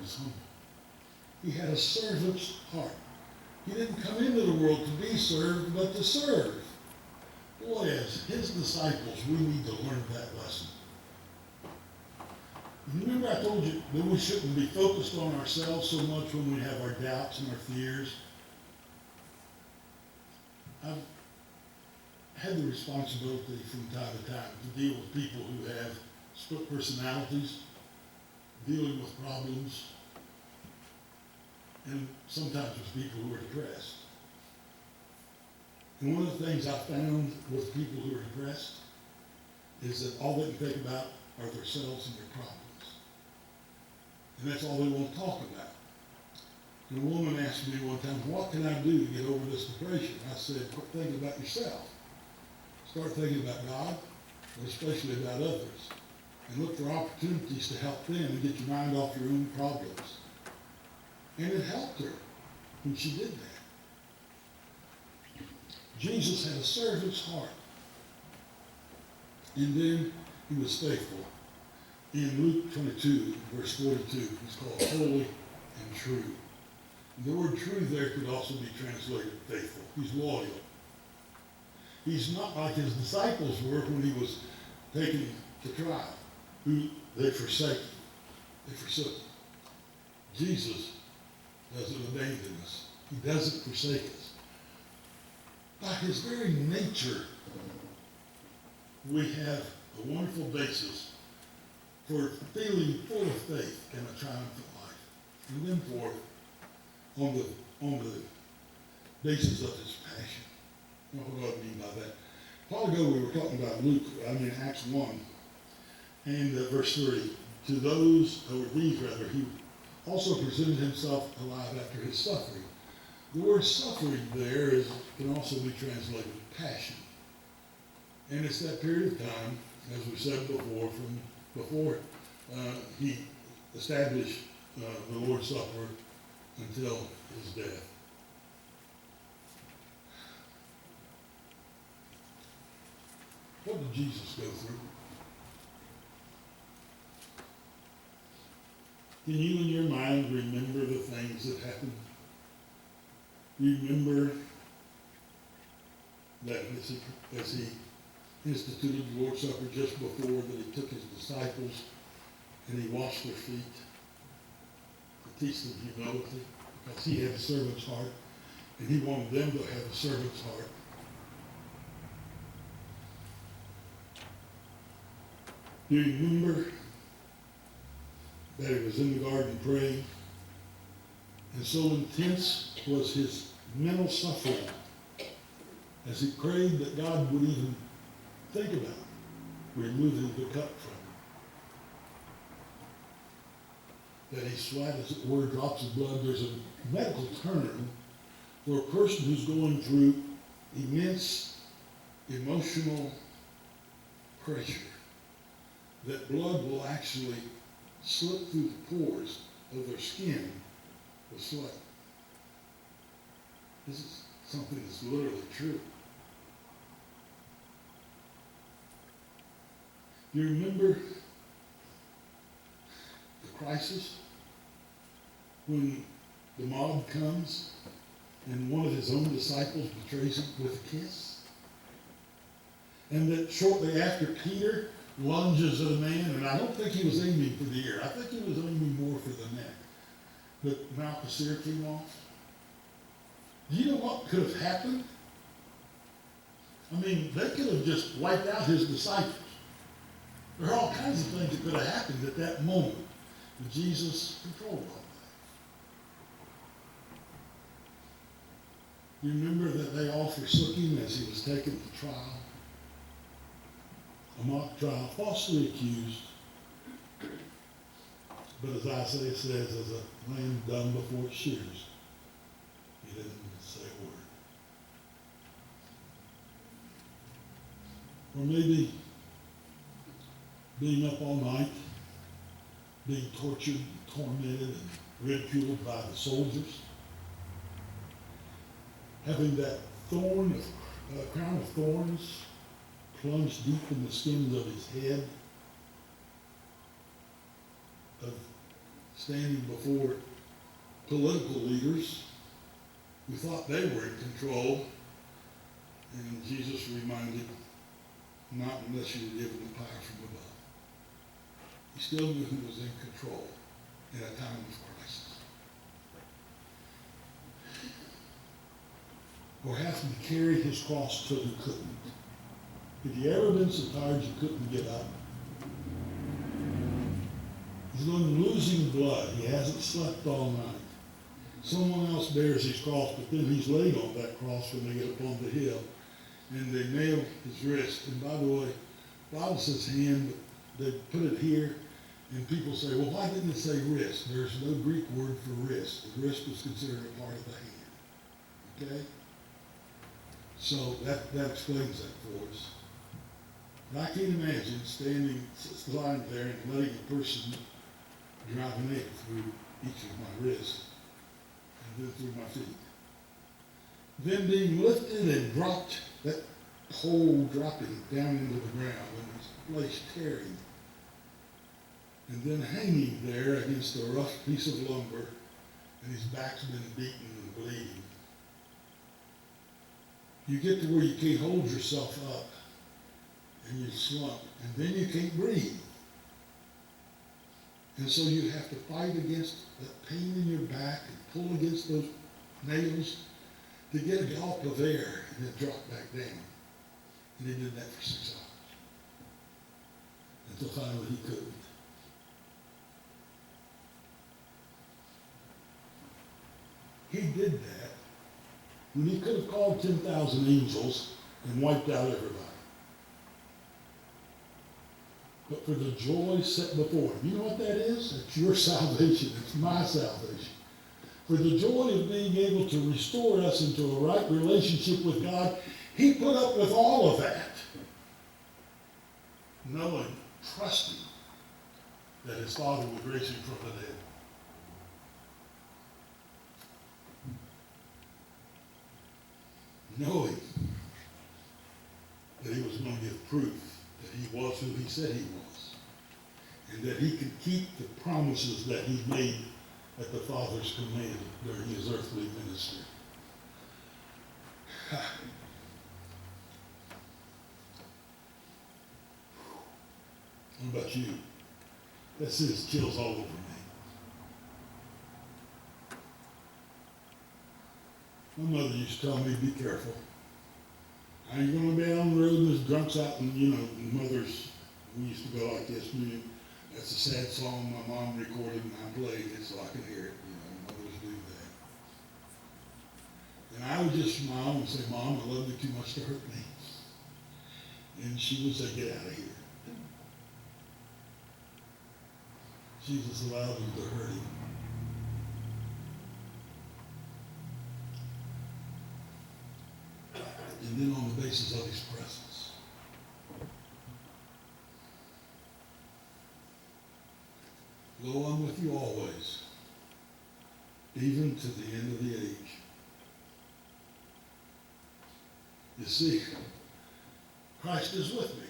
was humble. He had a servant's heart. He didn't come into the world to be served, but to serve. Boy, as his disciples, we need to learn that lesson. Remember I told you that we shouldn't be focused on ourselves so much when we have our doubts and our fears. I've had the responsibility from time to time to deal with people who have split personalities, dealing with problems, and sometimes with people who are depressed. And one of the things I found with people who are depressed is that all they can think about are themselves and their problems. And that's all they want to talk about. And a woman asked me one time, what can I do to get over this depression? I said, quit thinking about yourself. Start thinking about God, but especially about others. And look for opportunities to help them and get your mind off your own problems. And it helped her when she did that. Jesus had a servant's heart. And then he was faithful. In Luke 22, verse 42, he's called holy and true. And the word true there could also be translated faithful. He's loyal. He's not like his disciples were when he was taken to trial, who they forsook. Jesus doesn't abandon us. He doesn't forsake us. By his very nature, we have a wonderful basis for feeling full of faith in a triumphant life. And then fourth, on the basis of his passion. What do I mean by that? A while ago we were talking about Acts 1, and verse 3. To these, he also presented himself alive after his suffering. The word suffering there can also be translated passion. And it's that period of time, as we said before, from before he established the Lord's Supper until his death. What did Jesus go through? Can you in your mind remember the things that happened? Remember that as he instituted the Lord's Supper just before that he took his disciples and he washed their feet to teach them humility, because he had a servant's heart and he wanted them to have a servant's heart. Do you remember that he was in the garden praying, and so intense was his mental suffering as he prayed that God would even think about removing the cup from him? That he sweat, as it were, drops of blood. There's a medical term for a person who's going through immense emotional pressure, that blood will actually slip through the pores of their skin with sweat. This is something that's literally true. Do you remember the crisis when the mob comes and one of his own disciples betrays him with a kiss? And that shortly after, Peter lunges at a man, and I don't think he was aiming for the ear. I think he was aiming more for the neck. But Malchus' ear came off. Do you know what could have happened? I mean, they could have just wiped out his disciples. There are all kinds of things that could have happened at that moment. But Jesus controlled all that. You remember that they all forsook him as he was taken to trial? A mock trial, falsely accused. But as Isaiah says, as a lamb dumb before its shears, he didn't say a word. Or maybe being up all night, being tortured, tormented, and ridiculed by the soldiers, having that crown of thorns plunged deep in the skins of his head, of standing before political leaders who thought they were in control. And Jesus reminded, not unless you were given the power from above. He still knew who was in control in a time of crisis. Or having to carry his cross till he couldn't. Have you ever been so tired you couldn't get up? He's been losing blood. He hasn't slept all night. Someone else bears his cross, but then he's laid on that cross when they get up on the hill. And they nail his wrist. And by the way, the Bible says hand, but they put it here. And people say, well, why didn't it say wrist? There's no Greek word for wrist. The wrist was considered a part of the hand. Okay? So that explains that for us. But I can't imagine lying there and letting a person drive a nail through each of my wrists and then through my feet. Then being lifted and dropped, that pole dropping down into the ground and his flesh tearing. And then hanging there against a rough piece of lumber, and his back's been beaten and bleeding. You get to where you can't hold yourself up, and you slump, and then you can't breathe. And so you have to fight against that pain in your back and pull against those nails to get a gulp of air and then drop back down. And he did that for 6 hours. Until finally he couldn't. He did that when he could have called 10,000 angels and wiped out everybody. But for the joy set before him. You know what that is? It's your salvation. It's my salvation. For the joy of being able to restore us into a right relationship with God, he put up with all of that. Knowing, trusting that his Father would raise him from the dead. Knowing that he was going to give proof that he was who he said he was, and that he could keep the promises that he made at the Father's command during his earthly ministry. What about you? That sends chills all over me. My mother used to tell me, be careful. Now you're going to be on the road and there's drunks out, and mothers, we used to go like this. That's a sad song my mom recorded and I played it so I could hear it. Mothers do that. And I would just smile and say, Mom, I love you too much to hurt me. And she would say, get out of here. Jesus allowed them to hurt him. And then on the basis of his presence. Lo, I'm with you always, even to the end of the age. You see, Christ is with me.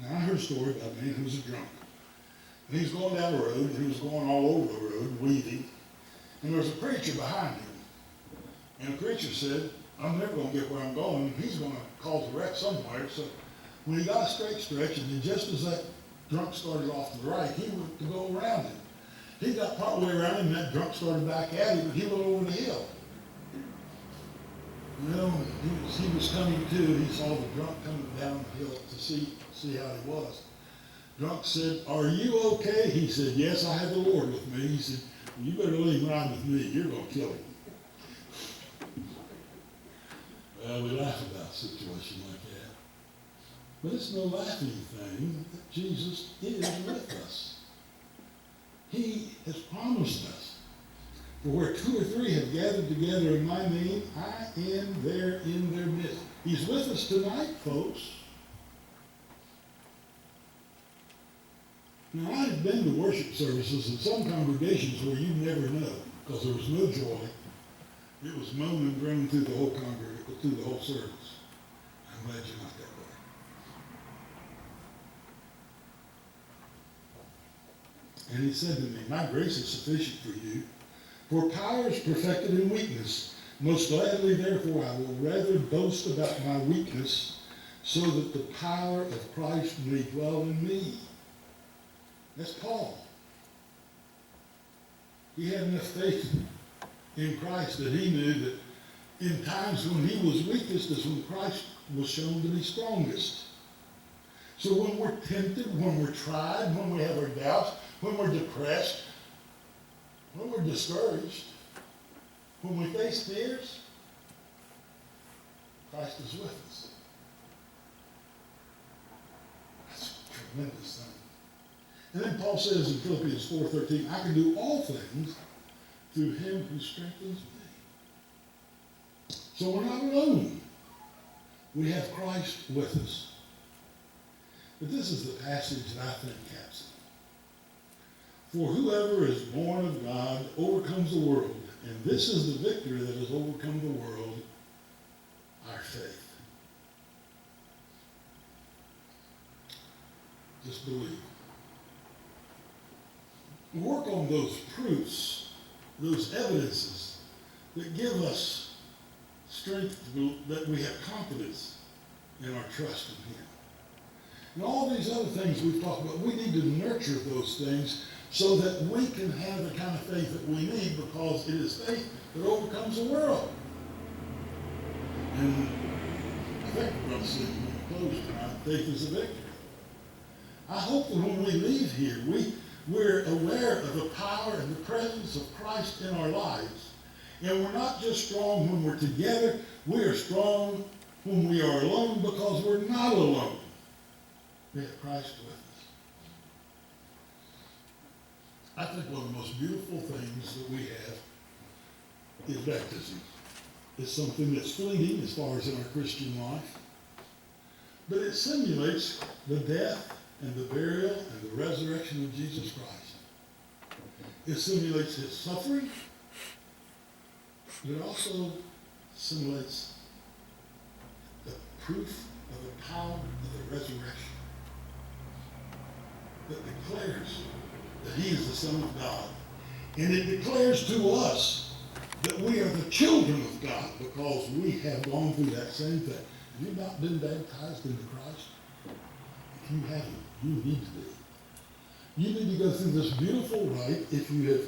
Now, I heard a story about a man who was a drunk. And he was going down the road, and he was going all over the road, weaving. And there was a preacher behind him. And the preacher said, I'm never going to get where I'm going. He's going to cause a wreck somewhere. So when he got a straight stretch, and then just as that drunk started off to the right, he went to go around him. He got partway around him, and that drunk started back at him, and he went over the hill. He was coming to. He saw the drunk coming down the hill to see how he was. Drunk said, are you okay? He said, yes, I have the Lord with me. He said, well, you better leave him right with me. You're going to kill him. Well, we laugh about a situation like that. But it's no laughing thing that Jesus is with us. He has promised us. For where 2 or 3 have gathered together in my name, I am there in their midst. He's with us tonight, folks. Now, I've been to worship services in some congregations where you never know, because there was no joy. It was moan and groan through the whole through the whole service. I'm glad you're not that way. And he said to me, my grace is sufficient for you, for power is perfected in weakness. Most gladly, therefore, I will rather boast about my weakness, so that the power of Christ may dwell in me. That's Paul. He had enough faith in Christ that he knew that in times when he was weakest is when Christ was shown to be strongest. So when we're tempted, when we're tried, when we have our doubts, when we're depressed, when we're discouraged, when we face fears, Christ is with us. That's a tremendous thing. And then Paul says in Philippians 4:13, I can do all things through him who strengthens me. So we're not alone. We have Christ with us. But this is the passage that I think caps it. For whoever is born of God overcomes the world, and this is the victory that has overcome the world, our faith. Just believe. Work on those proofs, those evidences that give us strength, that we have confidence in our trust in him. And all these other things we've talked about, we need to nurture those things so that we can have the kind of faith that we need, because it is faith that overcomes the world. And I think we're going to see when we close tonight, faith is a victory. I hope that when we leave here, we're aware of the power and the presence of Christ in our lives. And we're not just strong when we're together, we are strong when we are alone, because we're not alone. We have Christ with us. I think one of the most beautiful things that we have is baptism. It's something that's fleeting as far as in our Christian life, but it simulates the death and the burial and the resurrection of Jesus Christ. It simulates his suffering, but it also simulates the proof of the power of the resurrection that declares that he is the Son of God. And it declares to us that we are the children of God because we have gone through that same thing. Have you not been baptized into Christ? If you haven't, you need to be. You need to go through this beautiful rite if you have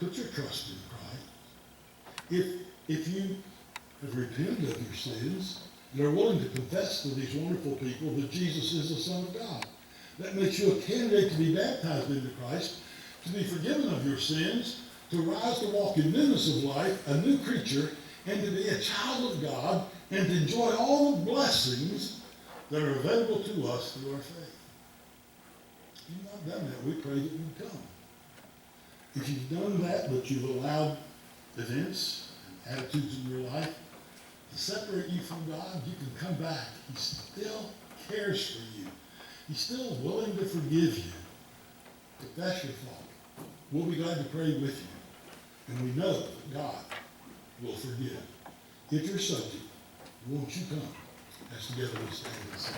put your trust in Christ. If you have repented of your sins and are willing to confess to these wonderful people that Jesus is the Son of God. That makes you a candidate to be baptized into Christ, to be forgiven of your sins, to rise to walk in newness of life, a new creature, and to be a child of God, and to enjoy all the blessings that are available to us through our faith. If you've not done that, we pray that you come. If you've done that, but you've allowed events and attitudes in your life to separate you from God, you can come back. He still cares for you. He's still willing to forgive you. If that's your fault, we'll be glad to pray with you. And we know that God will forgive. If you're subject, won't you come? As together we stand and sing.